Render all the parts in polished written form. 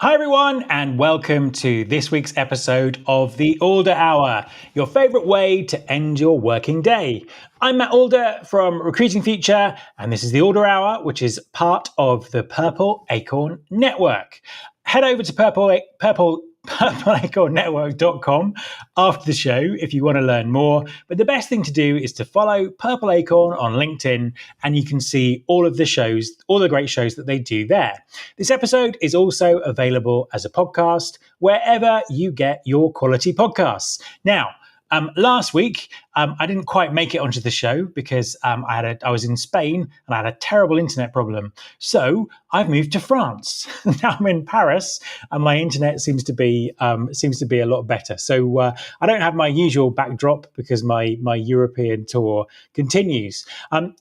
Hi everyone, and welcome to this week's episode of the Alder Hour, your favourite way to end your working day. I'm Matt Alder from Recruiting Future, and this is the Alder Hour, which is part of the Purple Acorn Network. Head over to purpleacornnetwork.com after the show if you want to learn more. But the best thing to do is to follow Purple Acorn on LinkedIn, and you can see all of the shows, all the great shows that they do there. This episode is also available as a podcast wherever you get your quality podcasts. Now, last week, I didn't quite make it onto the show because I was in Spain and I had a terrible internet problem. So I've moved to France. Now I'm in Paris and my internet seems to be a lot better. So I don't have my usual backdrop because my European tour continues.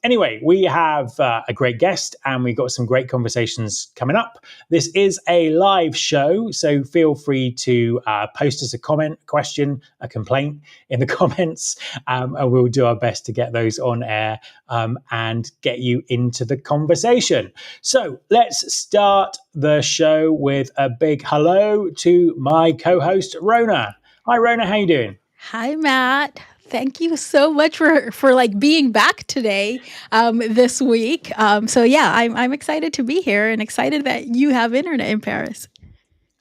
Anyway, we have a great guest and we've got some great conversations coming up. This is a live show, so feel free to post us a comment, question, a complaint in the comments. And we'll do our best to get those on air and get you into the conversation. So let's start the show with a big hello to my co-host, Rhona. Hi, Rhona. How you doing? Hi, Matt. Thank you so much for being back today, this week. So yeah, I'm excited to be here and excited that you have internet in Paris.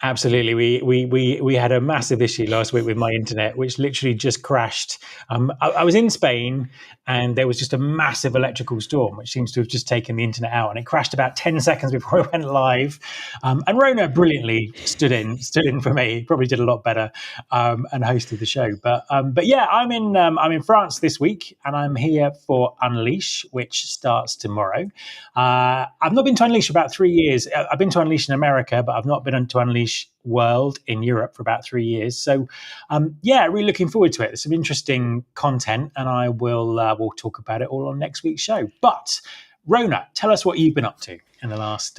Absolutely. We had a massive issue last week with my internet, which literally just crashed. I was in Spain and there was just a massive electrical storm, which seems to have just taken the internet out. And it crashed about 10 seconds before it went live. And Rhona brilliantly stood in for me, probably did a lot better and hosted the show. But yeah, I'm in France this week and I'm here for Unleash, which starts tomorrow. I've not been to Unleash for about 3 years. I've been to Unleash in America, but I've not been to Unleash World in Europe for about 3 years. So yeah, really looking forward to it. There's some interesting content and I will we'll talk about it all on next week's show. But Rhona, tell us what you've been up to in the last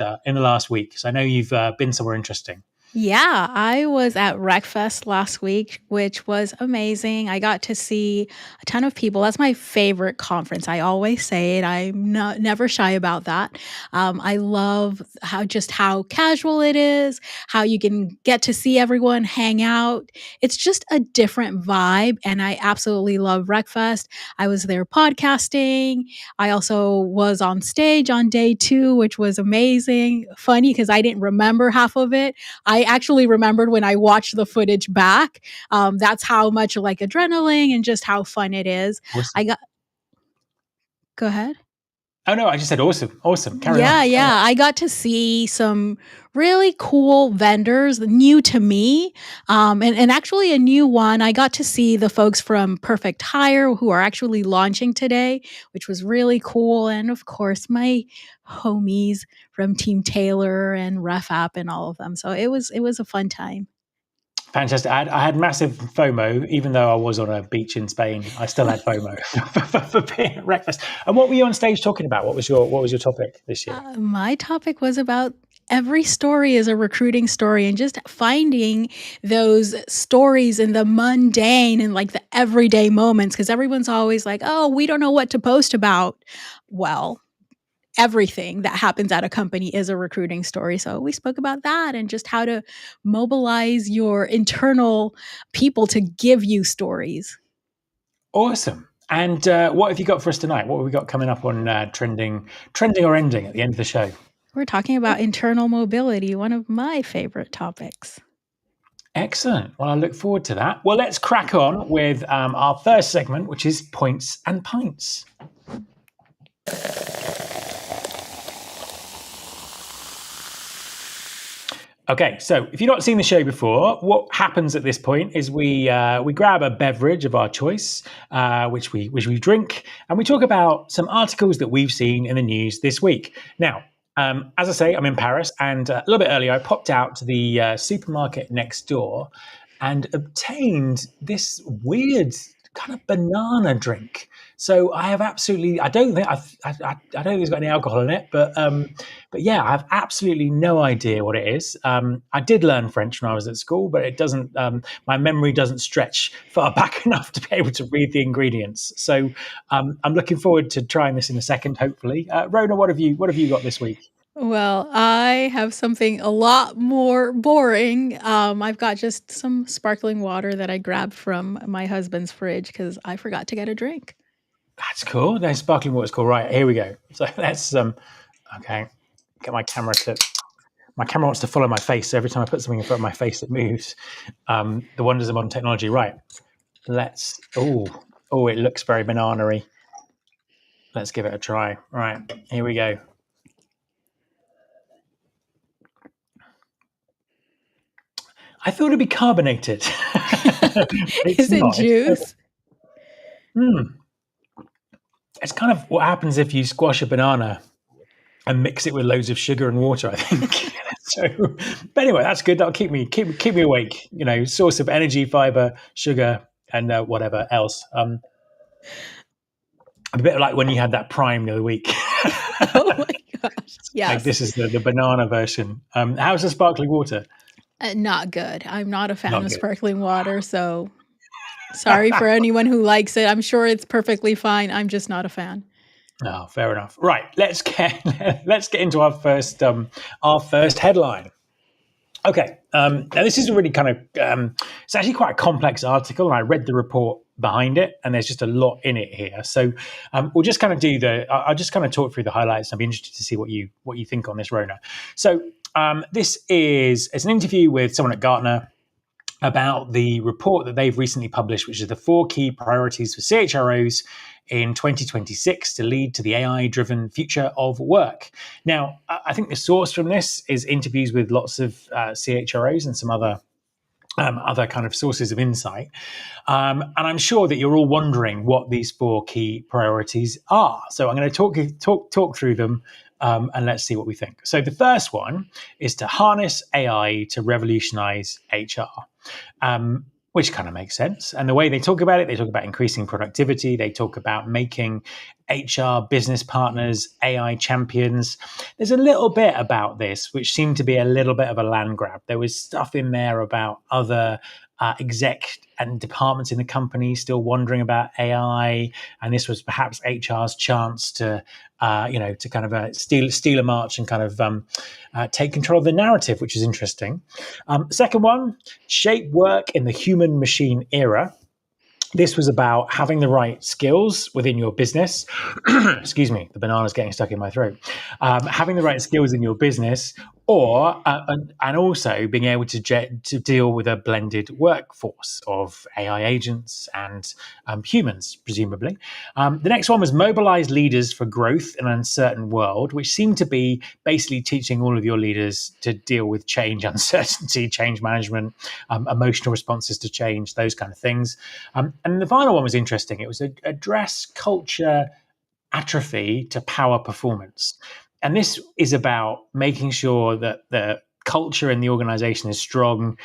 week, because I know you've been somewhere interesting. Yeah, I was at RecFest last week, which was amazing. I got to see a ton of people. That's my favorite conference. I always say it. I'm never shy about that. I love how casual it is, how you can get to see everyone hang out. It's just a different vibe, and I absolutely love RecFest. I was there podcasting. I also was on stage on day 2, which was amazing. Funny because I didn't remember half of it. I actually remembered when I watched the footage back. That's how much like adrenaline and just how fun it is. Awesome. Go ahead. Oh no, I just said awesome. Carry on. Yeah. I got to see some really cool vendors, new to me, and actually a new one. I got to see the folks from Perfect Hire who are actually launching today, which was really cool. And of course, my homies from Team Taylor and Ref App and all of them. So it was a fun time. Fantastic. I had massive FOMO, even though I was on a beach in Spain. I still had FOMO for being at RecFest. And what were you on stage talking about? What was your topic this year? My topic was about every story is a recruiting story, and just finding those stories in the mundane and like the everyday moments, because everyone's always like, oh, we don't know what to post about. Well, everything that happens at a company is a recruiting story. So we spoke about that and just how to mobilize your internal people to give you stories. Awesome. And what have you got for us tonight? What have we got coming up on trending or ending at the end of the show? We're talking about internal mobility, one of my favorite topics. Excellent. Well, I look forward to that. Well, let's crack on with our first segment, which is Points and Pints. Okay, so if you've not seen the show before, what happens at this point is we grab a beverage of our choice, which we drink, and we talk about some articles that we've seen in the news this week. Now, as I say, I'm in Paris, and a little bit earlier, I popped out to the supermarket next door and obtained this weird kind of banana drink. So I have absolutely, I don't think it's got any alcohol in it, but yeah, I have absolutely no idea what it is. I did learn French when I was at school, but it doesn't, my memory doesn't stretch far back enough to be able to read the ingredients. So I'm looking forward to trying this in a second, hopefully. Rhona, what have you got this week? Well, I have something a lot more boring. I've got just some sparkling water that I grabbed from my husband's fridge because I forgot to get a drink. That's cool. There's sparkling water. It's cool. Right, here we go. So let's okay. Get my camera to. My camera wants to follow my face. So every time I put something in front of my face, it moves. The wonders of modern technology. Right. Let's. Oh, it looks very banana-y. Let's give it a try. Right, here we go. I thought it'd be carbonated. It's Is it not. juice? It's kind of what happens if you squash a banana and mix it with loads of sugar and water, I think. So, but anyway, that's good. That'll keep me awake. You know, source of energy, fiber, sugar, and whatever else. A bit like when you had that Prime the other week. Oh my gosh! Yes. Like this is the banana version. How's the sparkling water? Not good. I'm not a fan Not of good. sparkling water, so sorry for anyone who likes it. I'm sure it's perfectly fine. I'm just not a fan. Oh, fair enough. Right, let's get into our first headline. Okay, now this is a really kind of it's actually quite a complex article, and I read the report behind it, and there's just a lot in it here. So we'll just kind of I'll just kind of talk through the highlights. I'd be interested to see what you think on this, Rhona. So it's an interview with someone at Gartner about the report that they've recently published, which is the 4 key priorities for CHROs in 2026 to lead to the AI-driven future of work. Now, I think the source from this is interviews with lots of CHROs and some other kind of sources of insight. And I'm sure that you're all wondering what these 4 key priorities are. So I'm going to talk through them and let's see what we think. So the first one is to harness AI to revolutionize HR. Which kind of makes sense. And the way they talk about it, they talk about increasing productivity. They talk about making HR business partners AI champions. There's a little bit about this, which seemed to be a little bit of a land grab. There was stuff in there about other exec and departments in the company still wondering about AI, and this was perhaps HR's chance to, to kind of steal a march and kind of take control of the narrative, which is interesting. Second one, shape work in the human-machine era. This was about having the right skills within your business. Excuse me, the banana's getting stuck in my throat. Having the right skills in your business, or and also being able to deal with a blended workforce of AI agents and humans, presumably. The next one was mobilize leaders for growth in an uncertain world, which seemed to be basically teaching all of your leaders to deal with change, uncertainty, change management, emotional responses to change, those kind of things. And the final one was interesting. It was address culture atrophy to power performance. And this is about making sure that the culture in the organization is strong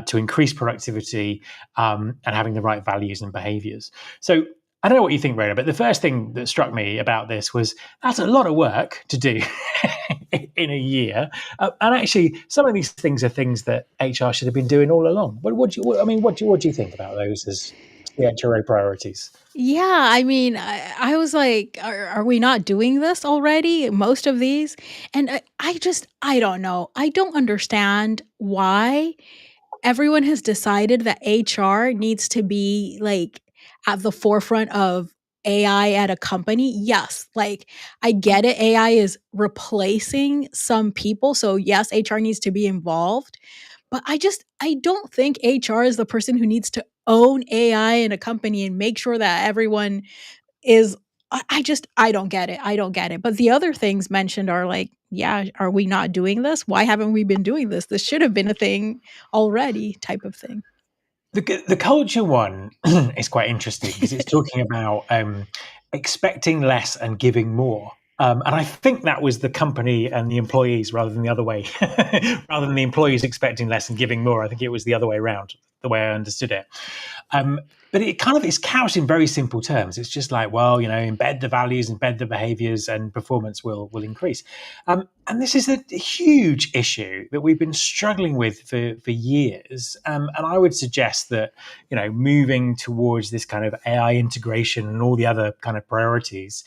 to increase productivity and having the right values and behaviors. So I don't know what you think, Rhona, but the first thing that struck me about this was that's a lot of work to do in a year. And actually, some of these things are things that HR should have been doing all along. What do you think about those as CHRO priorities? Yeah, I mean, I was like, are we not doing this already? Most of these? And I don't know. I don't understand why everyone has decided that HR needs to be like at the forefront of AI at a company. Yes, like I get it. AI is replacing some people. So, yes, HR needs to be involved. But I don't think HR is the person who needs to own AI in a company and make sure that everyone is I don't get it. I don't get it. But the other things mentioned are like, yeah, are we not doing this? Why haven't we been doing this? This should have been a thing already, type of thing. The culture one is quite interesting because it's talking about expecting less and giving more. And I think that was the company and the employees rather than the other way. Rather than the employees expecting less and giving more, I think it was the other way around, the way I understood it. But it kind of is couched in very simple terms. It's just like, well, embed the values, embed the behaviors, and performance will increase. And this is a huge issue that we've been struggling with for years. And I would suggest that, moving towards this kind of AI integration and all the other kind of priorities,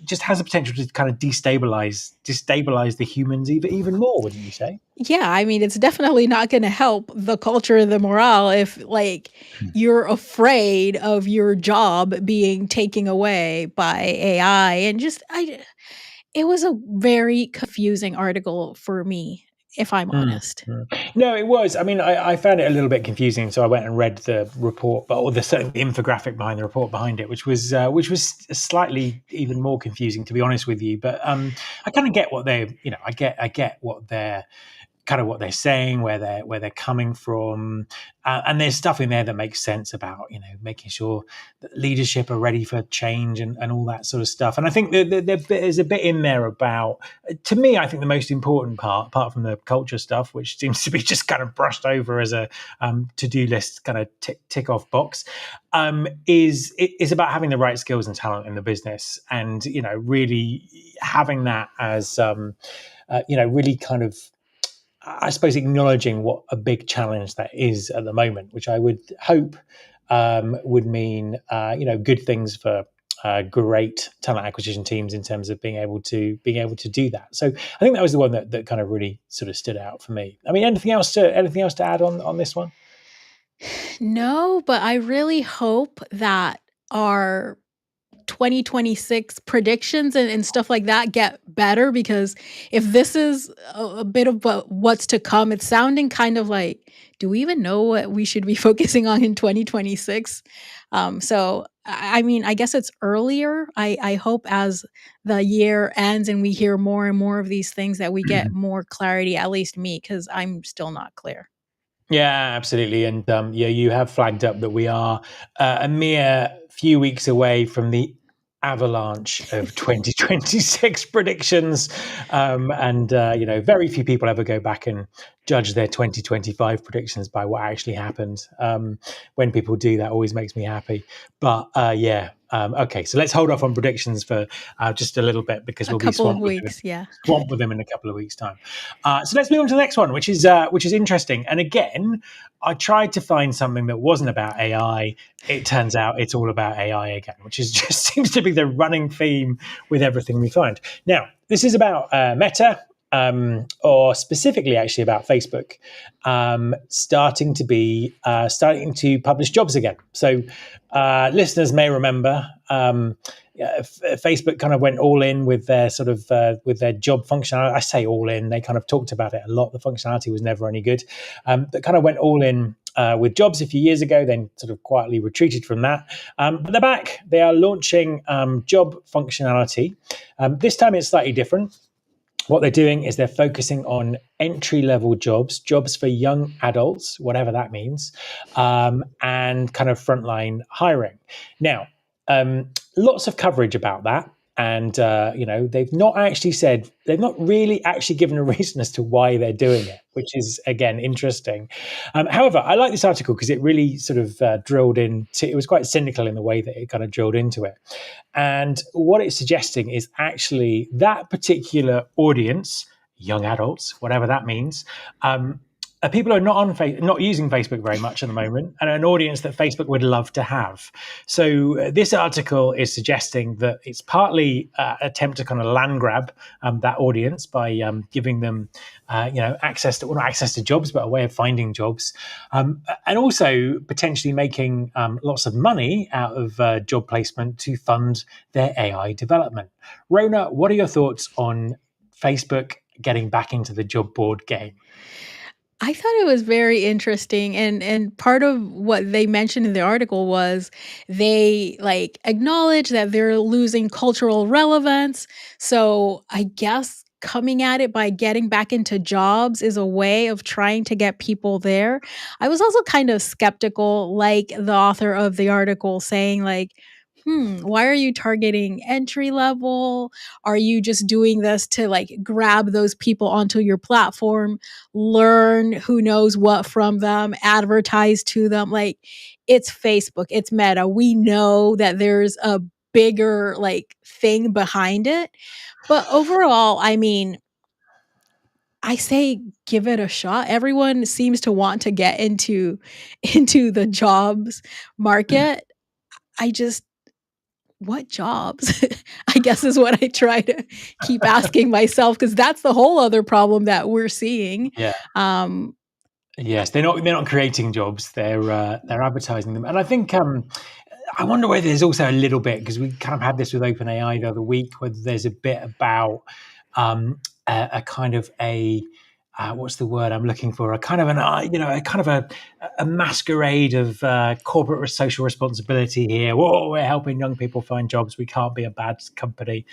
just has the potential to kind of destabilize the humans even more, wouldn't you say? Yeah, I mean, it's definitely not going to help the culture, the morale, if you're afraid of your job being taken away by AI. And it was a very confusing article for me, if I'm honest. No, it was. I mean, I found it a little bit confusing, so I went and read the report, or the infographic behind the report behind it, which was slightly even more confusing, to be honest with you. But I kind of get what I get what they're kind of what they're saying, where they're coming from, and there's stuff in there that makes sense about making sure that leadership are ready for change and all that sort of stuff. And I think there's a bit in there about, to me, I think the most important part, apart from the culture stuff, which seems to be just kind of brushed over as a to-do list kind of tick off box, is about having the right skills and talent in the business, and really having that as really kind of, I suppose, acknowledging what a big challenge that is at the moment, which I would hope would mean good things for great talent acquisition teams in terms of being able to do that. So I think that was the one that kind of really sort of stood out for me. I mean, anything else to add on this one? No, but I really hope that our 2026 predictions and stuff like that get better, because if this is a bit of what's to come, it's sounding kind of like, do we even know what we should be focusing on in 2026? So, I mean, I guess it's earlier. I hope as the year ends and we hear more and more of these things that we get more clarity, at least me, because I'm still not clear. Yeah, absolutely. And you have flagged up that we are a mere few weeks away from the avalanche of 2026 predictions. And very few people ever go back and judge their 2025 predictions by what actually happened. When people do, that always makes me happy. But okay, so let's hold off on predictions for just a little bit, because we'll be swamped with them in a couple of weeks' time. So let's move on to the next one, which is interesting. And again, I tried to find something that wasn't about AI. It turns out it's all about AI again, which is just seems to be the running theme with everything we find. Now, this is about Meta, or specifically actually about Facebook, starting to publish jobs again. So listeners may remember, Facebook kind of went all in with their sort of with their job functionality. I say all in; they kind of talked about it a lot. The functionality was never any good, but kind of went all in with jobs a few years ago. Then sort of quietly retreated from that. But they're back. They are launching job functionality. This time it's slightly different. What they're doing is they're focusing on entry-level jobs for young adults, whatever that means, and kind of frontline hiring. Now, lots of coverage about that. And, they've not really actually given a reason as to why they're doing it, which is, again, interesting. However, I like this article because it really sort of drilled into, it was quite cynical in the way that it kind of drilled into it. And what it's suggesting is actually that particular audience, young adults, whatever that means, people are not using Facebook very much at the moment, and an audience that Facebook would love to have. So this article is suggesting that it's partly attempt to kind of land grab that audience by giving them access to jobs, but a way of finding jobs, and also potentially making lots of money out of job placement to fund their AI development. Rhona, what are your thoughts on Facebook getting back into the job board game? I thought it was very interesting, and part of what they mentioned in the article was they acknowledge that they're losing cultural relevance. So I guess coming at it by getting back into jobs is a way of trying to get people there. I was also kind of skeptical, like the author of the article saying why are you targeting entry level? Are you just doing this to like grab those people onto your platform, learn who knows what from them, advertise to them? Like, it's Facebook, it's Meta. We know that there's a bigger like thing behind it. But overall, I mean, I say give it a shot. Everyone seems to want to get into the jobs market. I just what jobs? I guess is what I try to keep asking myself because that's the whole other problem that we're seeing. Yeah. Um, Yes, they're not creating jobs. They're advertising them, and I think I wonder whether there's also a little bit because we kind of had this with OpenAI the other week, whether there's a bit about a kind of a what's the word I'm looking for? A kind of a kind of a masquerade of corporate social responsibility here. Whoa, we're helping young people find jobs. We can't be a bad company.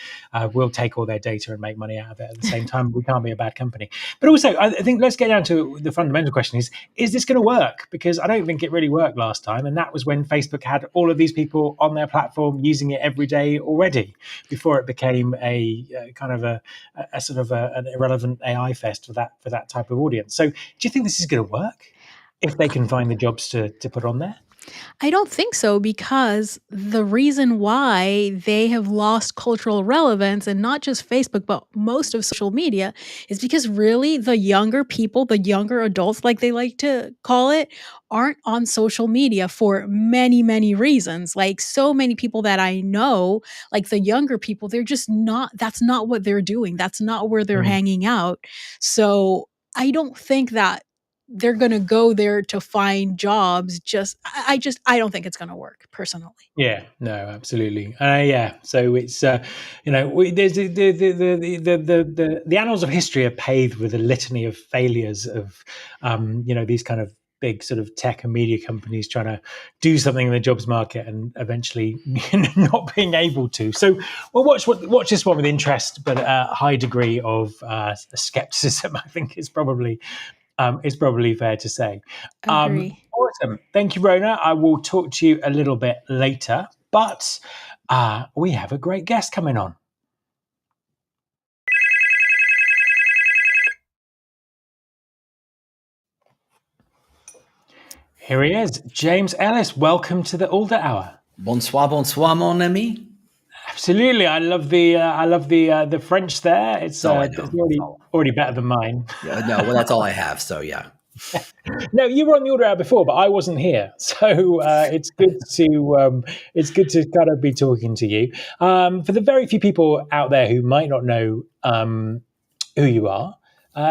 We'll take all their data and make money out of it. At the same time, we can't be a bad company. But also, I think let's get down to the fundamental question: is this going to work? Because I don't think it really worked last time, and that was when Facebook had all of these people on their platform using it every day already, before it became a kind of a sort of an irrelevant AI fest for that type of audience. So, do you think this is going to work if they can find the jobs to put on there? I don't think so because the reason why they have lost cultural relevance and not just Facebook, but most of social media is because really the younger people, the younger adults, like they like to call it, aren't on social media for many, many reasons. Like so many people that I know, like the younger people, they're just not, that's not what they're doing. That's not where they're hanging out. So I don't think that they're going to go there to find jobs. I don't think it's going to work personally. Yeah, no, absolutely. Yeah, so it's there's the annals of history are paved with a litany of failures of these kind of big sort of tech and media companies trying to do something in the jobs market and eventually not being able to. So we'll watch this one with interest, but a high degree of skepticism. I think is probably fair to say. Agree. Awesome. Thank you, Rhona. I will talk to you a little bit later, but we have a great guest coming on. Here he is, James Ellis. Welcome to the Alder Hour. Bonsoir, bonsoir, mon ami. Absolutely, I love the French there. It's already better than mine. Yeah, no, well, that's all I have. So yeah. No, you were on the Alder Hour before, but I wasn't here, so it's good to kind of be talking to you. For the very few people out there who might not know who you are,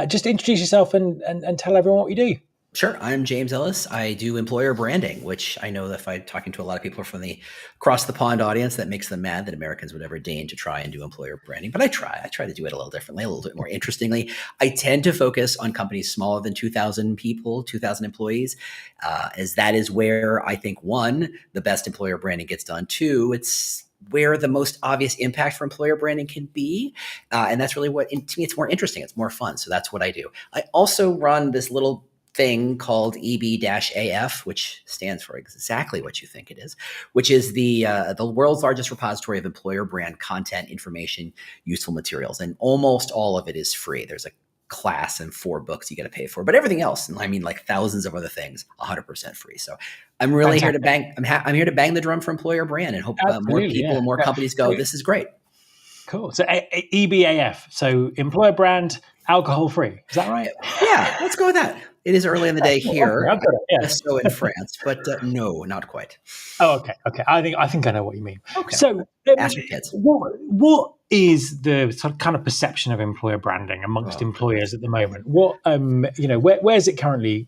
just introduce yourself and tell everyone what you do. Sure. I'm James Ellis. I do employer branding, which I know that if I'm talking to a lot of people from the across the pond audience, that makes them mad that Americans would ever deign to try and do employer branding. But I try to do it a little differently, a little bit more interestingly. I tend to focus on companies smaller than 2,000 people, 2,000 employees, as that is where I think, one, the best employer branding gets done. Two, it's where the most obvious impact for employer branding can be. And that's really to me, it's more interesting. It's more fun. So that's what I do. I also run this little thing called EB-AF, which stands for exactly what you think it is, which is the world's largest repository of employer brand content, information, useful materials. And almost all of it is free. There's a class and 4 books you got to pay for, but everything else, and I mean like thousands of other things, 100% free. So I'm really here to bang. I'm here to bang the drum for employer brand and hope more people and more companies go, this is great. Cool. So EBAF, so employer brand, alcohol free. Is that right? Yeah, let's go with that. It is early in the day here, yeah. So in France, but no, not quite. Oh, okay. I think I know what you mean. Okay. So, ask your kids. What is the sort of kind of perception of employer branding amongst employers at the moment? What where's it currently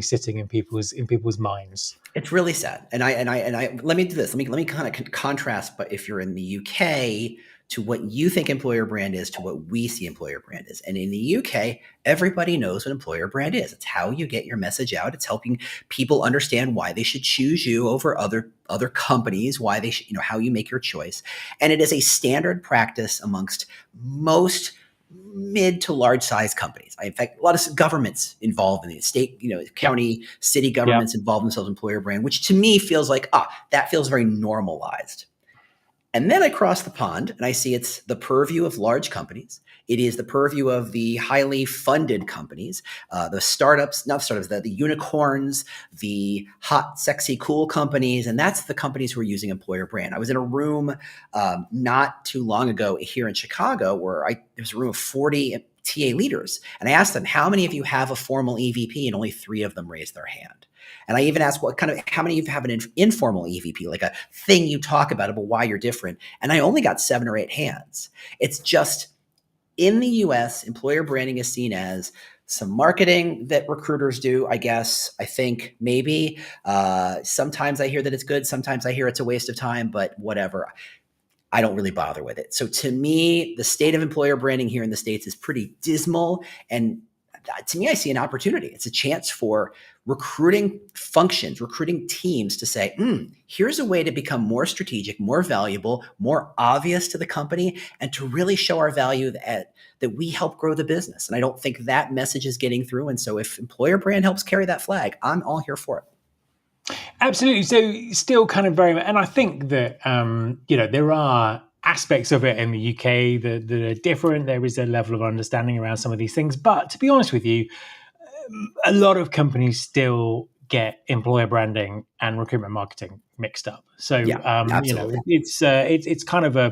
sitting in people's minds? It's really sad. And I let me do this. Let me kind of contrast. But if you're in the UK, to what you think employer brand is to what we see employer brand is. And in the UK, everybody knows what employer brand is. It's how you get your message out. It's helping people understand why they should choose you over other companies, why they should, how you make your choice. And it is a standard practice amongst most mid to large size companies. In fact, a lot of governments involved in the state, county, city governments involve themselves in employer brand, which to me feels like, that feels very normalized. And then I cross the pond and I see it's the purview of large companies. It is the purview of the highly funded companies, the startups, not startups, the unicorns, the hot, sexy, cool companies. And that's the companies who are using employer brand. I was in a room not too long ago here in Chicago where there was a room of 40 TA leaders. And I asked them, how many of you have a formal EVP? And only 3 of them raised their hand. And I even asked how many of you have an informal EVP, like a thing you talk about why you're different. And I only got 7 or 8 hands. It's just in the US, employer branding is seen as some marketing that recruiters do, I guess. I think maybe sometimes I hear that it's good. Sometimes I hear it's a waste of time, but whatever. I don't really bother with it. So to me, the state of employer branding here in the States is pretty dismal. And to me, I see an opportunity. It's a chance for recruiting functions, recruiting teams to say, here's a way to become more strategic, more valuable, more obvious to the company, and to really show our value that we help grow the business. And I don't think that message is getting through. And so if employer brand helps carry that flag, I'm all here for it. Absolutely. So still kind of very, and I think that, there are aspects of it in the UK that are different. There is a level of understanding around some of these things. But to be honest with you, a lot of companies still get employer branding and recruitment marketing mixed up. So it's kind of a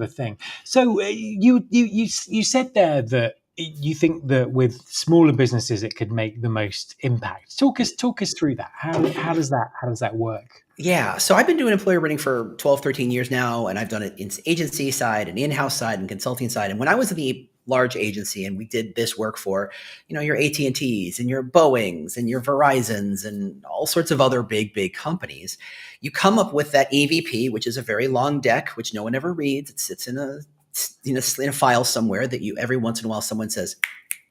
thing. So you said there that you think that with smaller businesses it could make the most impact. Talk us through that. How does that work? Yeah. So I've been doing employer branding for 12, 13 years now, and I've done it in agency side and in-house side and consulting side. And when I was in the large agency and we did this work for, your AT&Ts and your Boeings and your Verizons and all sorts of other big companies, you come up with that EVP, which is a very long deck, which no one ever reads. It sits in a file somewhere that every once in a while someone says,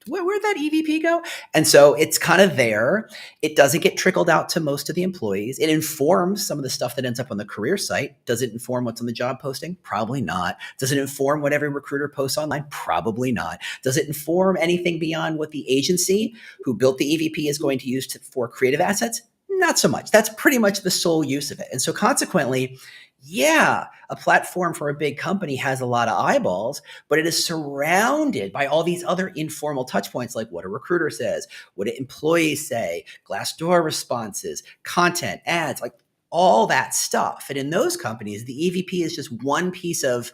where'd that EVP go? And so it's kind of there. It doesn't get trickled out to most of the employees. It informs some of the stuff that ends up on the career site. Does it inform what's on the job posting? Probably not. Does it inform what every recruiter posts online? Probably not. Does it inform anything beyond what the agency who built the EVP is going to use for creative assets? Not so much. That's pretty much the sole use of it. And so consequently, a platform for a big company has a lot of eyeballs, but it is surrounded by all these other informal touch points, like what a recruiter says, what do employees say, Glassdoor responses, content, ads, like all that stuff. And in those companies, the EVP is just one piece of,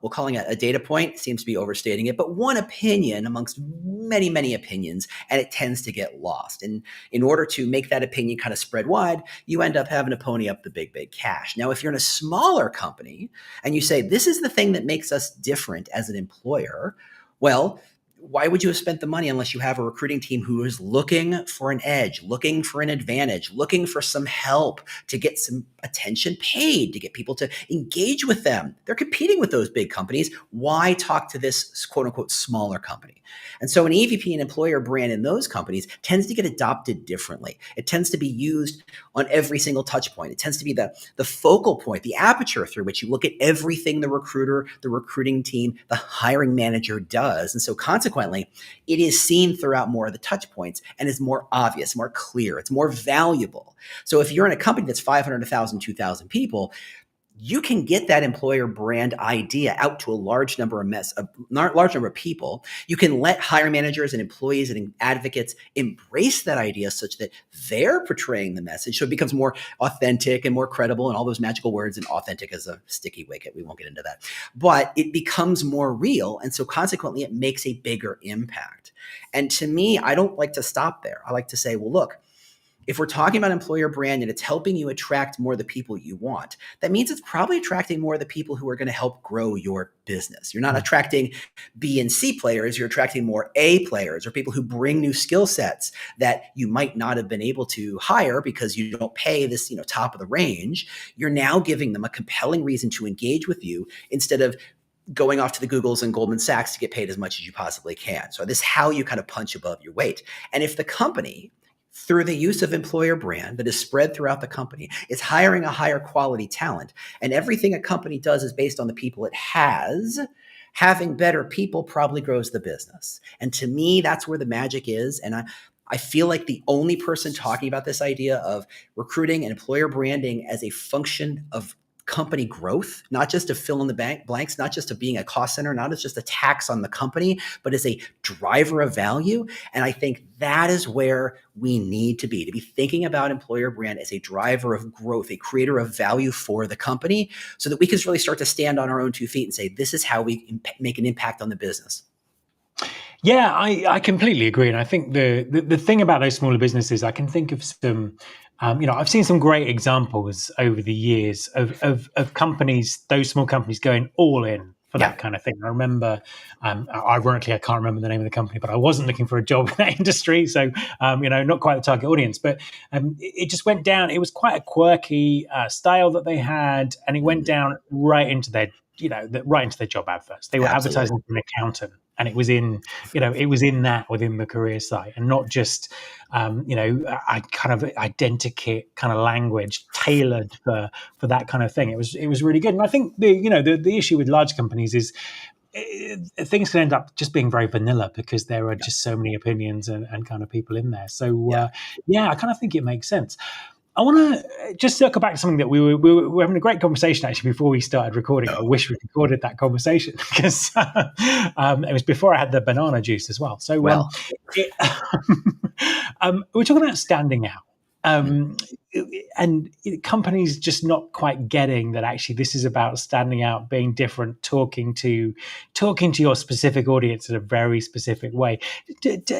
well, calling it a data point seems to be overstating it, but one opinion amongst many opinions, and it tends to get lost. And in order to make that opinion kind of spread wide, you end up having to pony up the big cash. Now, if you're in a smaller company and you say, this is the thing that makes us different as an employer, well, why would you have spent the money unless you have a recruiting team who is looking for an edge, looking for an advantage, looking for some help to get some attention paid, to get people to engage with them? They're competing with those big companies. Why talk to this quote unquote smaller company? And so an EVP and employer brand in those companies tends to get adopted differently. It tends to be used on every single touch point. It tends to be the focal point, the aperture through which you look at everything the recruiter, the recruiting team, the hiring manager does. And so consequently, it is seen throughout more of the touch points and is more obvious, more clear. It's more valuable. So if you're in a company that's 500, 1,000, 2,000 people, you can get that employer brand idea out to a large number of people. You can let hiring managers and employees and advocates embrace that idea such that they're portraying the message. So it becomes more authentic and more credible and all those magical words. And authentic is a sticky wicket. We won't get into that. But it becomes more real. And so consequently, it makes a bigger impact. And to me, I don't like to stop there. I like to say, well, look, if we're talking about employer brand and it's helping you attract more of the people you want, that means it's probably attracting more of the people who are going to help grow your business. You're not attracting B and C players, you're attracting more A players or people who bring new skill sets that you might not have been able to hire because you don't pay this, top of the range. You're now giving them a compelling reason to engage with you instead of going off to the Googles and Goldman Sachs to get paid as much as you possibly can. So this is how you kind of punch above your weight. And if the company, through the use of employer brand that is spread throughout the company, is hiring a higher quality talent, and everything a company does is based on the people it has, having better people probably grows the business. And to me, that's where the magic is. And I feel like the only person talking about this idea of recruiting and employer branding as a function of company growth, not just to fill in the blanks, not just to being a cost center, not as just a tax on the company, but as a driver of value. And I think that is where we need to be thinking about employer brand as a driver of growth, a creator of value for the company, so that we can really start to stand on our own 2 feet and say, this is how we make an impact on the business. Yeah, I completely agree. And I think the thing about those smaller businesses, I can think of some, I've seen some great examples over the years of companies, those small companies going all in for that kind of thing. I remember, ironically, I can't remember the name of the company, but I wasn't looking for a job in that industry. So, not quite the target audience, but it just went down. It was quite a quirky style that they had, and it went down right into their job adverts. They were advertising for an accountant, and it was in that within the career site, and not just a kind of identikit kind of language tailored for that kind of thing. It was really good. And I think the issue with large companies is things can end up just being very vanilla because there are just so many opinions and kind of people in there. So I kind of think it makes sense. I want to just circle back to something that we were having a great conversation actually before we started recording. I wish we recorded that conversation because it was before I had the banana juice as well. So we're talking about standing out. And companies just not quite getting that actually this is about standing out, being different, talking to your specific audience in a very specific way.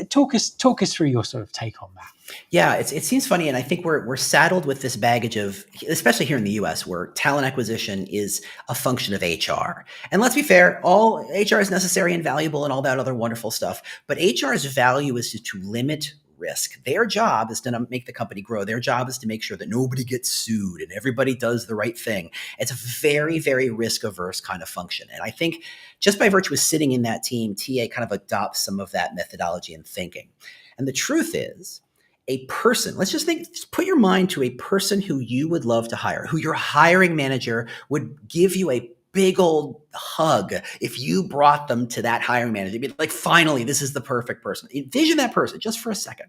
Talk us through your sort of take on that. Yeah, it seems funny, and I think we're saddled with this baggage of, especially here in the US, where talent acquisition is a function of HR. And let's be fair, all HR is necessary and valuable and all that other wonderful stuff, but HR's value is to limit risk. Their job is to make the company grow. Their job is to make sure that nobody gets sued and everybody does the right thing. It's a very, very risk-averse kind of function. And I think just by virtue of sitting in that team, TA kind of adopts some of that methodology and thinking. And the truth is, a person, just put your mind to a person who you would love to hire, who your hiring manager would give you a big old hug if you brought them to that hiring manager. It'd be like, finally, this is the perfect person. Envision that person just for a second.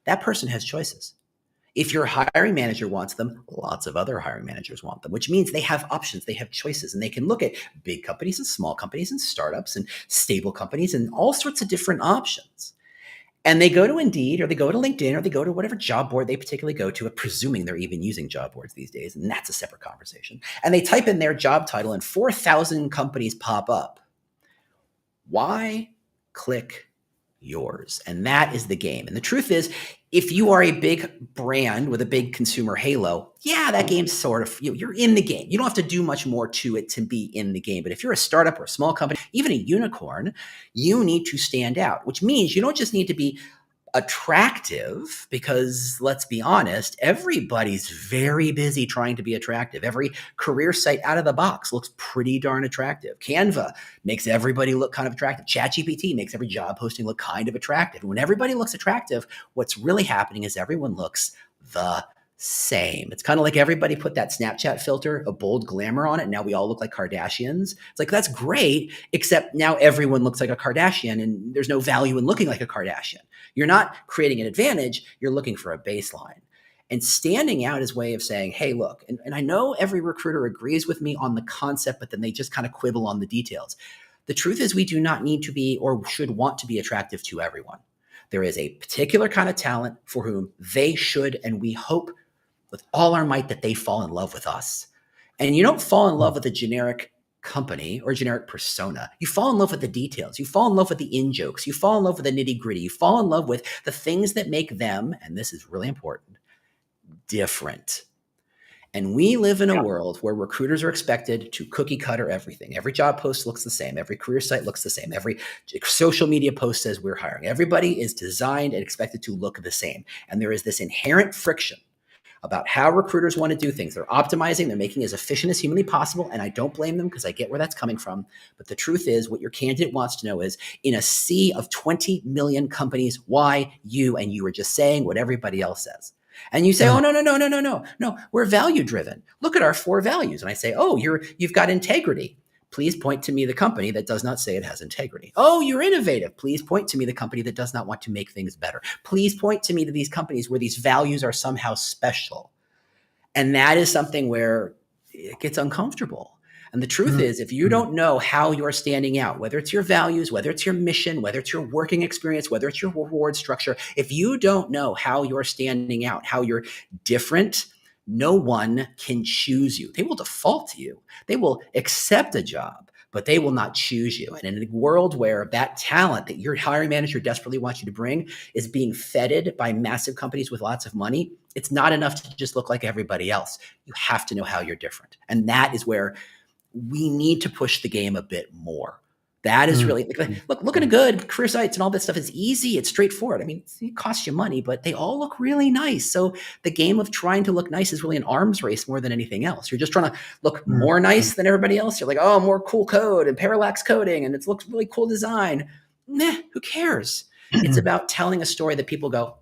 That person has choices. If your hiring manager wants them, lots of other hiring managers want them, which means they have options, they have choices, and they can look at big companies and small companies and startups and stable companies and all sorts of different options. And they go to Indeed, or they go to LinkedIn, or they go to whatever job board they particularly go to, presuming they're even using job boards these days, and that's a separate conversation. And they type in their job title, and 4,000 companies pop up. Why click yours? And that is the game. And the truth is, if you are a big brand with a big consumer halo, that game's sort of, you're in the game. You don't have to do much more to it to be in the game. But if you're a startup or a small company, even a unicorn, you need to stand out, which means you don't just need to be attractive, because let's be honest, everybody's very busy trying to be attractive. Every career site out of the box looks pretty darn attractive. Canva makes everybody look kind of attractive. ChatGPT makes every job posting look kind of attractive. When everybody looks attractive, what's really happening is everyone looks the same. It's kind of like everybody put that Snapchat filter, a bold glamour on it. Now we all look like Kardashians. It's like, that's great, except now everyone looks like a Kardashian, and there's no value in looking like a Kardashian. You're not creating an advantage. You're looking for a baseline. And standing out is a way of saying, hey, look, and I know every recruiter agrees with me on the concept, but then they just kind of quibble on the details. The truth is, we do not need to be or should want to be attractive to everyone. There is a particular kind of talent for whom they should, and we hope with all our might that they fall in love with us. And you don't fall in love with a generic company or generic persona. You fall in love with the details. You fall in love with the in-jokes. You fall in love with the nitty-gritty. You fall in love with the things that make them, and this is really important, different. And we live in a world where recruiters are expected to cookie cutter everything. Every job post looks the same. Every career site looks the same. Every social media post says we're hiring. Everybody is designed and expected to look the same. And there is this inherent friction about how recruiters want to do things. They're optimizing, they're making it as efficient as humanly possible, and I don't blame them because I get where that's coming from. But the truth is, what your candidate wants to know is, in a sea of 20 million companies, why you? And you are just saying what everybody else says. And you say, oh, no, we're value driven. Look at our 4 values. And I say, oh, you've got integrity. Please point to me the company that does not say it has integrity. Oh, you're innovative. Please point to me the company that does not want to make things better. Please point to me to these companies where these values are somehow special. And that is something where it gets uncomfortable. And the truth is, if you don't know how you're standing out, whether it's your values, whether it's your mission, whether it's your working experience, whether it's your reward structure, if you don't know how you're standing out, how you're different, no one can choose you. They will default to you. They will accept a job, but they will not choose you. And in a world where that talent that your hiring manager desperately wants you to bring is being feted by massive companies with lots of money, it's not enough to just look like everybody else. You have to know how you're different. And that is where we need to push the game a bit more. That is really, look, looking good, career sites and all this stuff is easy. It's straightforward. I mean, it costs you money, but they all look really nice. So the game of trying to look nice is really an arms race more than anything else. You're just trying to look more nice than everybody else. You're like, oh, more cool code and parallax coding, and it looks really cool design. Nah, who cares? It's about telling a story that people go,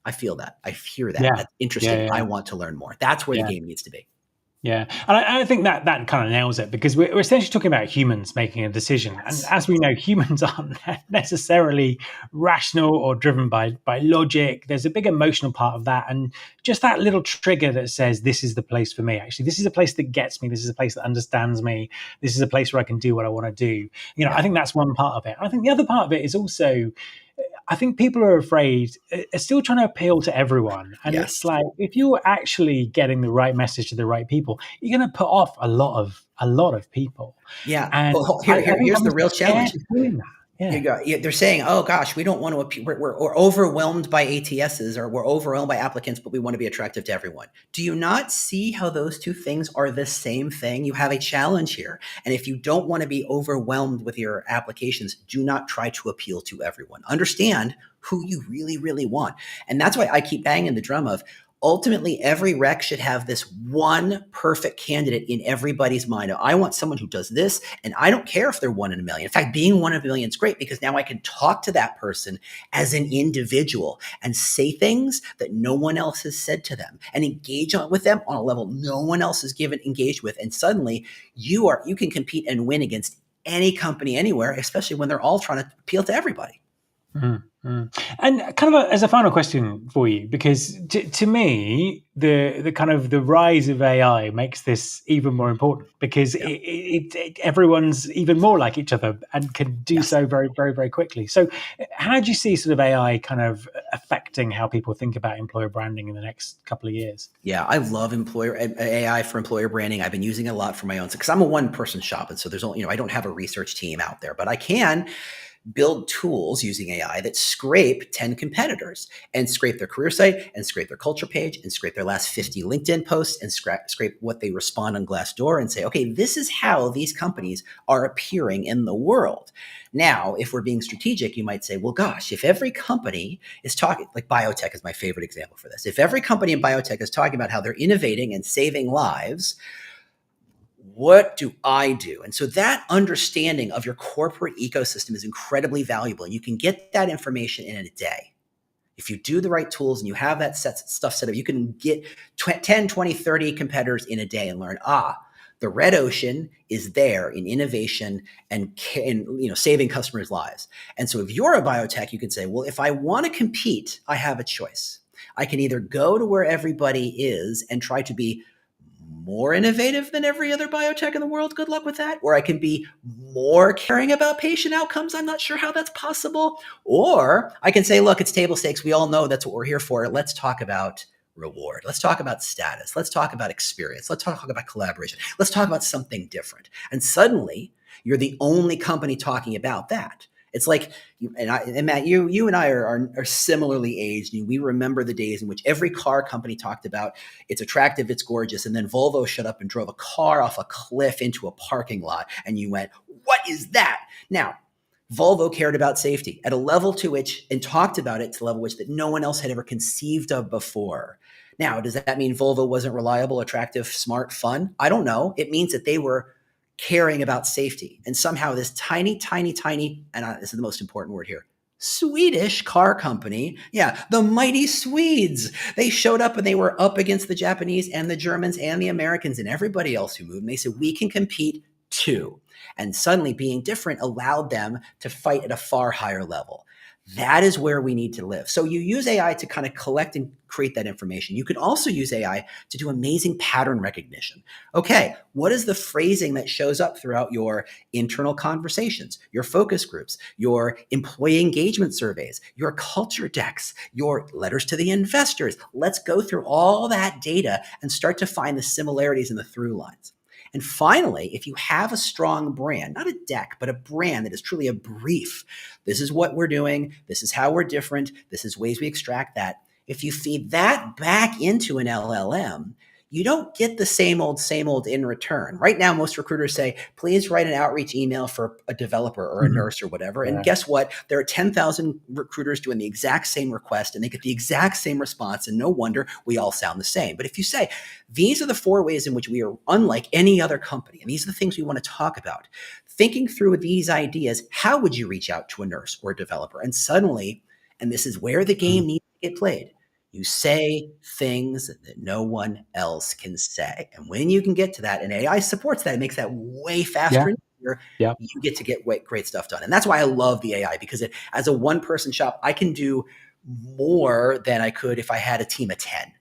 I feel that. I hear that. That's interesting. I want to learn more. That's where the game needs to be. Yeah. And I think that kind of nails it, because we're essentially talking about humans making a decision. And as we know, humans aren't necessarily rational or driven by logic. There's a big emotional part of that. And just that little trigger that says, this is the place for me. Actually, this is a place that gets me. This is a place that understands me. This is a place where I can do what I want to do. You know, I think that's one part of it. I think the other part of it is also, I think people are afraid, are still trying to appeal to everyone. And it's like, if you're actually getting the right message to the right people, you're going to put off a lot of people. Yeah. And well, here's the real challenge. They're saying, oh gosh, we don't want to appeal. We're overwhelmed by ATSs, or we're overwhelmed by applicants, but we want to be attractive to everyone. Do you not see how those two things are the same thing? You have a challenge here. And if you don't want to be overwhelmed with your applications, do not try to appeal to everyone. Understand who you really, really want. And that's why I keep banging the drum of, ultimately, every rec should have this one perfect candidate in everybody's mind. I want someone who does this, and I don't care if they're 1 in a million. In fact, being 1 in a million is great, because now I can talk to that person as an individual and say things that no one else has said to them, and engage with them on a level no one else has engaged with. And suddenly you can compete and win against any company anywhere, especially when they're all trying to appeal to everybody. And kind of as a final question for you, because to me, the kind of the rise of AI makes this even more important, because everyone's even more like each other and can do so very, very, very quickly. So how do you see sort of AI kind of affecting how people think about employer branding in the next couple of years? Yeah, I love AI for employer branding. I've been using it a lot for my own, because I'm a one-person shop, and so there's only, I don't have a research team out there, but I can build tools using AI that scrape 10 competitors and scrape their career site and scrape their culture page and scrape their last 50 LinkedIn posts and scrape what they respond on Glassdoor and say, okay, this is how these companies are appearing in the world. Now, if we're being strategic, you might say, well, gosh, if every company is talking, like biotech is my favorite example for this. If every company in biotech is talking about how they're innovating and saving lives, what do I do? And so that understanding of your corporate ecosystem is incredibly valuable. And you can get that information in a day. If you do the right tools and you have that stuff set up, you can get 10, 20, 30 competitors in a day and learn, the red ocean is there in innovation and saving customers' lives. And so if you're a biotech, you can say, well, if I want to compete, I have a choice. I can either go to where everybody is and try to be more innovative than every other biotech in the world. Good luck with that. Or I can be more caring about patient outcomes. I'm not sure how that's possible. Or I can say, look, it's table stakes. We all know that's what we're here for. Let's talk about reward. Let's talk about status. Let's talk about experience. Let's talk about collaboration. Let's talk about something different. And suddenly you're the only company talking about that. It's like, and Matt, you and I are similarly aged. We remember the days in which every car company talked about it's attractive, it's gorgeous, and then Volvo shut up and drove a car off a cliff into a parking lot, and you went, "What is that?" Now, Volvo cared about safety at a level to which, and talked about it to a level which that no one else had ever conceived of before. Now, does that mean Volvo wasn't reliable, attractive, smart, fun? I don't know. It means that they were caring about safety. And somehow this tiny, and this is the most important word here, Swedish car company, the mighty Swedes, they showed up and they were up against the Japanese and the Germans and the Americans and everybody else who moved. And they said, we can compete too. And suddenly being different allowed them to fight at a far higher level. That is where we need to live. So you use AI to kind of collect and create that information. You can also use AI to do amazing pattern recognition. Okay, what is the phrasing that shows up throughout your internal conversations, your focus groups, your employee engagement surveys, your culture decks, your letters to the investors? Let's go through all that data and start to find the similarities and the through lines. And finally, if you have a strong brand, not a deck, but a brand that is truly a brief, this is what we're doing, this is how we're different, this is ways we extract that. If you feed that back into an LLM, you don't get the same old in return. Right now, most recruiters say, please write an outreach email for a developer or a nurse or whatever. And guess what? There are 10,000 recruiters doing the exact same request and they get the exact same response. And no wonder we all sound the same. But if you say, these are the 4 ways in which we are unlike any other company, and these are the things we want to talk about, thinking through these ideas, how would you reach out to a nurse or a developer? And suddenly, and this is where the game needs to get played, you say things that no one else can say. And when you can get to that, and AI supports that, it makes that way faster and easier, you get to get great stuff done. And that's why I love the AI, because as a one-person shop, I can do more than I could if I had a team of 10.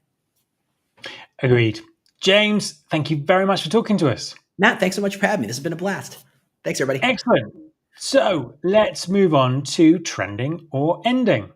Agreed. James, thank you very much for talking to us. Matt, thanks so much for having me. This has been a blast. Thanks, everybody. Excellent. So let's move on to trending or ending.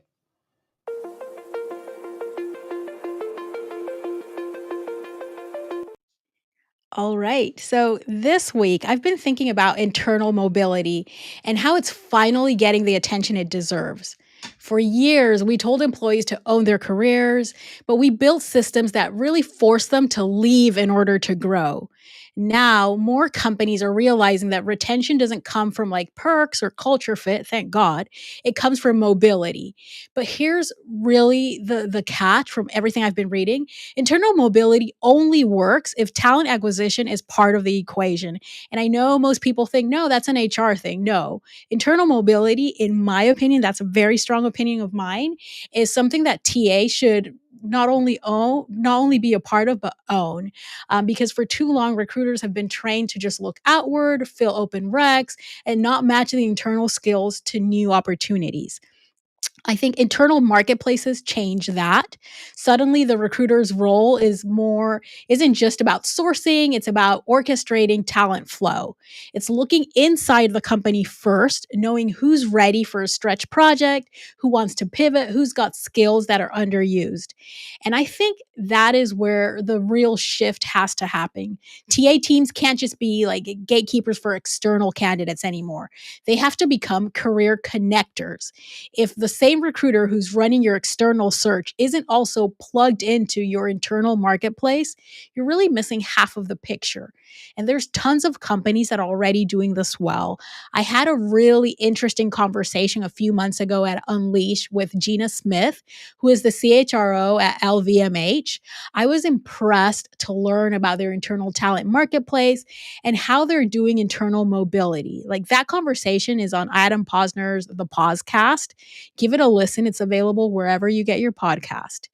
All right. So this week, I've been thinking about internal mobility and how it's finally getting the attention it deserves. For years, we told employees to own their careers, but we built systems that really forced them to leave in order to grow. Now, more companies are realizing that retention doesn't come from like perks or culture fit, thank God. It comes from mobility. But here's really the catch from everything I've been reading. Internal mobility only works if talent acquisition is part of the equation. And I know most people think, no, that's an HR thing. No, internal mobility, in my opinion, that's a very strong opinion of mine, is something that TA should not only be a part of, but own. Because for too long, recruiters have been trained to just look outward, fill open recs, and not match the internal skills to new opportunities. I think internal marketplaces change that. Suddenly the recruiter's role isn't just about sourcing, it's about orchestrating talent flow. It's looking inside the company first, knowing who's ready for a stretch project, who wants to pivot, who's got skills that are underused. And I think that is where the real shift has to happen. TA teams can't just be like gatekeepers for external candidates anymore. They have to become career connectors. If the same recruiter who's running your external search isn't also plugged into your internal marketplace, you're really missing half of the picture. And there's tons of companies that are already doing this well. I had a really interesting conversation a few months ago at Unleash with Gina Smith, who is the CHRO at LVMH. I was impressed to learn about their internal talent marketplace and how they're doing internal mobility. Like that conversation is on Adam Posner's The Pausecast. Give it a listen. It's available wherever you get your podcast.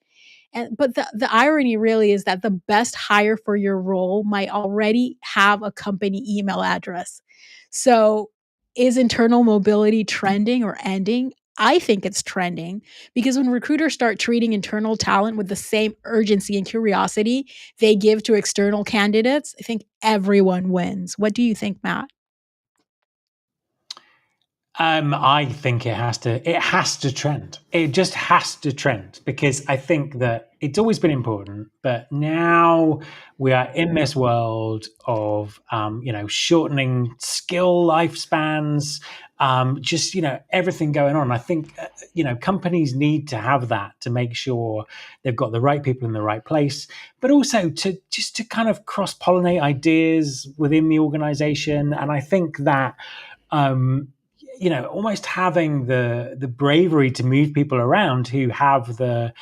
But the irony really is that the best hire for your role might already have a company email address. So is internal mobility trending or ending? I think it's trending because when recruiters start treating internal talent with the same urgency and curiosity they give to external candidates, I think everyone wins. What do you think, Matt? I think it has to trend. It just has to trend because I think that it's always been important, but now we are in this world of, shortening skill lifespans, everything going on. I think, companies need to have that to make sure they've got the right people in the right place, but also to kind of cross-pollinate ideas within the organization. And I think that, almost having the bravery to move people around who have the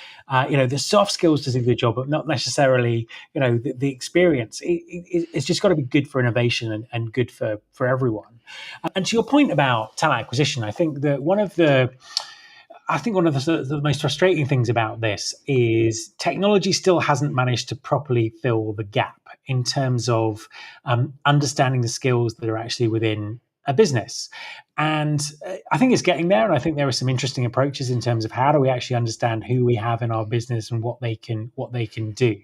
soft skills to do the job, but not necessarily, the experience. It's just got to be good for innovation and good for everyone. And to your point about talent acquisition, I think that one of the most frustrating things about this is technology still hasn't managed to properly fill the gap in terms of understanding the skills that are actually within a business. And I think it's getting there. And I think there are some interesting approaches in terms of how do we actually understand who we have in our business and what they can do.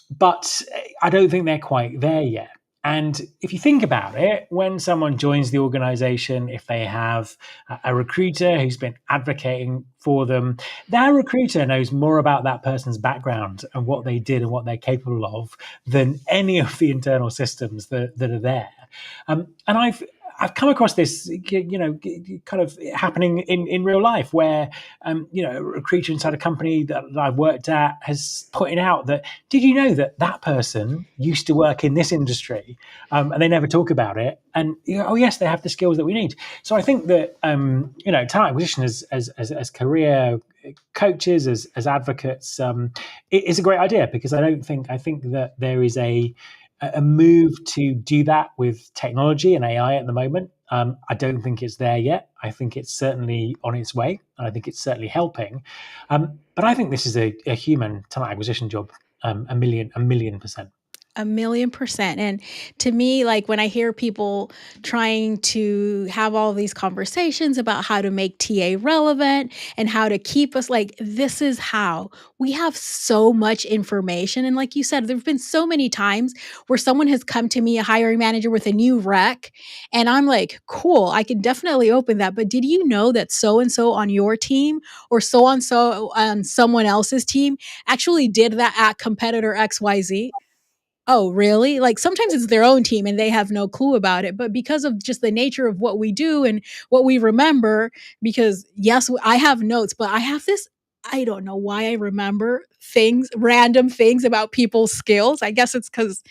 But I don't think they're quite there yet. And if you think about it, when someone joins the organization, if they have a recruiter who's been advocating for them, that recruiter knows more about that person's background and what they did and what they're capable of than any of the internal systems that are there. And I've come across this, kind of happening in real life where, a recruiter inside a company that I've worked at has pointed out that, did you know that person used to work in this industry, and they never talk about it? And, oh yes, they have the skills that we need. So I think that, talent acquisition as career coaches, as advocates, it is a great idea, because I think that there is a move to do that with technology and AI at the moment. I don't think it's there yet. I think it's certainly on its way, and I think it's certainly helping. But I think this is a human talent acquisition job, a million %. 1,000,000%. And to me, like when I hear people trying to have all these conversations about how to make TA relevant and how to keep us, like, this is how we have so much information. And like you said, there've been so many times where someone has come to me, a hiring manager, with a new rec, and I'm like, cool, I can definitely open that. But did you know that so-and-so on your team or so-and-so on someone else's team actually did that at competitor XYZ? Oh, really? Like sometimes it's their own team and they have no clue about it. But because of just the nature of what we do and what we remember, because yes, I have notes, but I have this, I don't know why I remember things, random things about people's skills. I guess it's because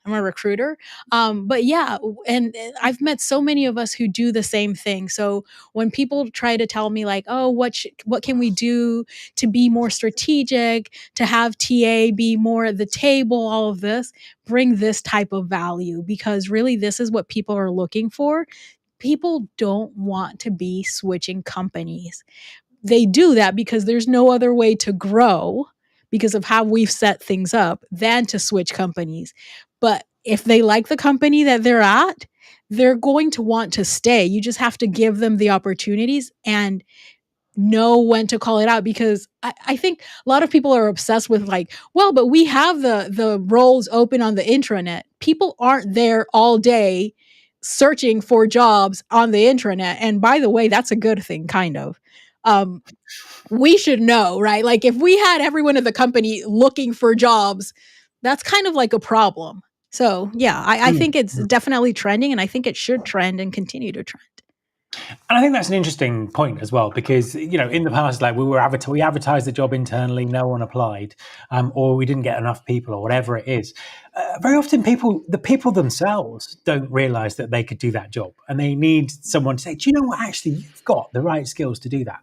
I'm a recruiter. But yeah, and I've met so many of us who do the same thing. So when people try to tell me like, oh, what can we do to be more strategic, to have TA be more at the table, all of this, bring this type of value, because really this is what people are looking for. People don't want to be switching companies. They do that because there's no other way to grow because of how we've set things up than to switch companies. But if they like the company that they're at, they're going to want to stay. You just have to give them the opportunities and know when to call it out, because I think a lot of people are obsessed with like, well, but we have the roles open on the intranet. People aren't there all day searching for jobs on the intranet. And by the way, that's a good thing, kind of. We should know, right? Like if we had everyone at the company looking for jobs, that's kind of like a problem. So yeah, I think it's definitely trending, and I think it should trend and continue to trend. And I think that's an interesting point as well, because, in the past, like we advertised the job internally, no one applied, or we didn't get enough people, or whatever it is. Very often the people themselves don't realize that they could do that job, and they need someone to say, do you know what, actually, you've got the right skills to do that.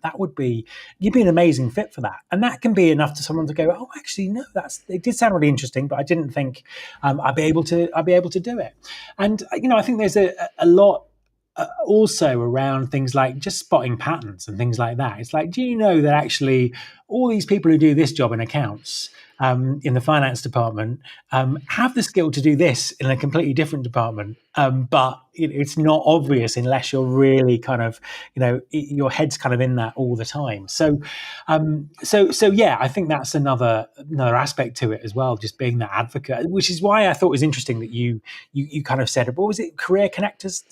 You'd be an amazing fit for that. And that can be enough to someone to go, oh, actually, no, it did sound really interesting, but I didn't think I'd be able to do it. And, I think there's a lot also around things like just spotting patterns and things like that. It's like, do you know that actually all these people who do this job in accounts, in the finance department, have the skill to do this in a completely different department, but it's not obvious unless you're really kind of, your head's kind of in that all the time. So yeah, I think that's another aspect to it as well, just being that advocate, which is why I thought it was interesting that you kind of said, what was it, career connectors?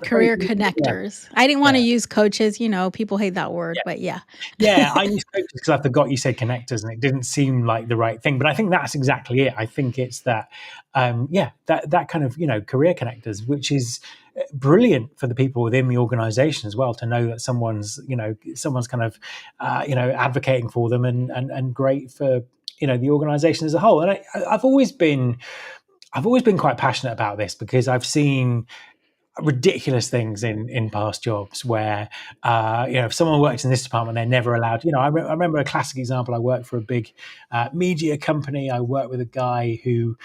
Career connectors. Yeah. I didn't want to use coaches, people hate that word, but yeah. Yeah, I used coaches because I forgot you said connectors and it didn't seem like the right thing, but I think that's exactly it. I think it's that, that kind of, career connectors, which is brilliant for the people within the organization as well, to know that someone's kind of, advocating for them, and great for, the organization as a whole. And I've always been quite passionate about this, because I've seen ridiculous things in past jobs where, if someone works in this department, they're never allowed. I remember a classic example. I worked for a big media company. I worked with a guy who,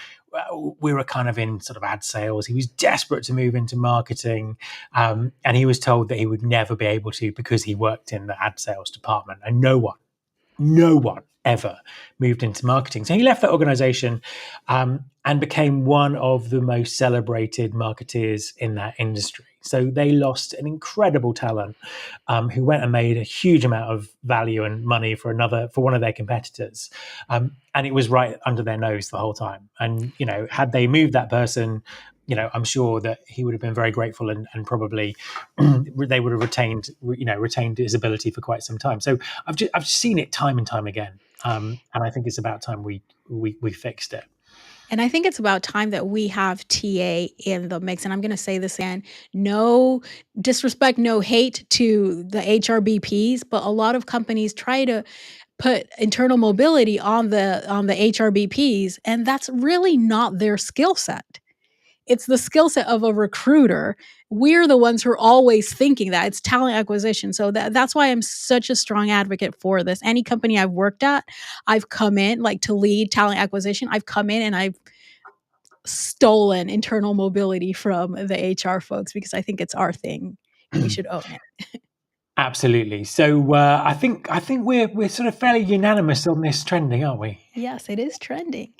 we were kind of in sort of ad sales. He was desperate to move into marketing, and he was told that he would never be able to because he worked in the ad sales department, and no one no one ever moved into marketing. So he left that organization and became one of the most celebrated marketeers in that industry. So they lost an incredible talent who went and made a huge amount of value and money for one of their competitors. And it was right under their nose the whole time. And, had they moved that person, I'm sure that he would have been very grateful and probably they would have retained his ability for quite some time. So I've seen it time and time again. And I think it's about time we fixed it. And I think it's about time that we have TA in the mix. And I'm going to say this again, no disrespect, no hate to the HRBPs, but a lot of companies try to put internal mobility on the HRBPs, and that's really not their skill set. It's the skill set of a recruiter. We're the ones who are always thinking that. It's talent acquisition. So that's why I'm such a strong advocate for this. Any company I've worked at, I've come in to lead talent acquisition. I've come in and I've stolen internal mobility from the HR folks because I think it's our thing. We should own it. Absolutely. So I think we're sort of fairly unanimous on this trending, aren't we? Yes, it is trending.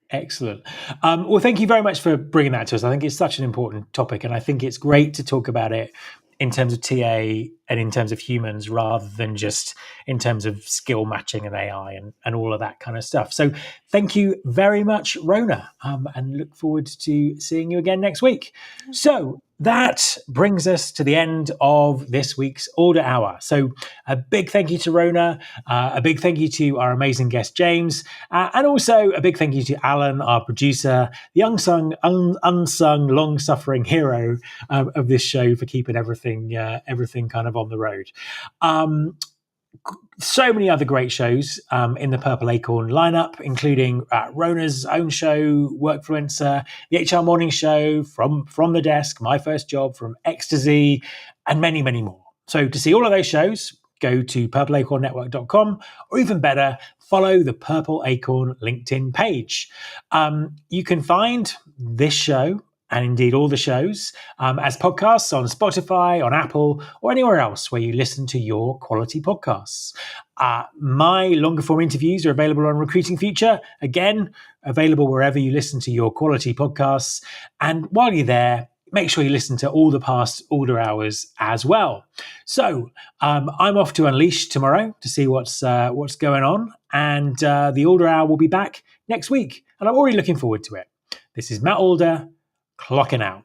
Excellent. Well, thank you very much for bringing that to us. I think it's such an important topic, and I think it's great to talk about it in terms of TA and in terms of humans rather than just in terms of skill matching and AI and all of that kind of stuff. So thank you very much, Rhona, and look forward to seeing you again next week. So that brings us to the end of this week's Alder Hour. So a big thank you to Rhona, a big thank you to our amazing guest, James, and also a big thank you to Alan, our producer, the unsung, long-suffering hero of this show for keeping everything kind of on the road. So many other great shows in the Purple Acorn lineup, including Rhona's own show, Workfluencer, the HR Morning Show, From the Desk, My First Job, From Ecstasy, and many, many more. So to see all of those shows, go to purpleacornnetwork.com, or even better, follow the Purple Acorn LinkedIn page. You can find this show and indeed all the shows as podcasts on Spotify, on Apple, or anywhere else where you listen to your quality podcasts. My longer form interviews are available on Recruiting Future, again, available wherever you listen to your quality podcasts. And while you're there, make sure you listen to all the past Alder Hours as well. So I'm off to Unleash tomorrow to see what's going on. And the Alder Hour will be back next week. And I'm already looking forward to it. This is Matt Alder, clocking out.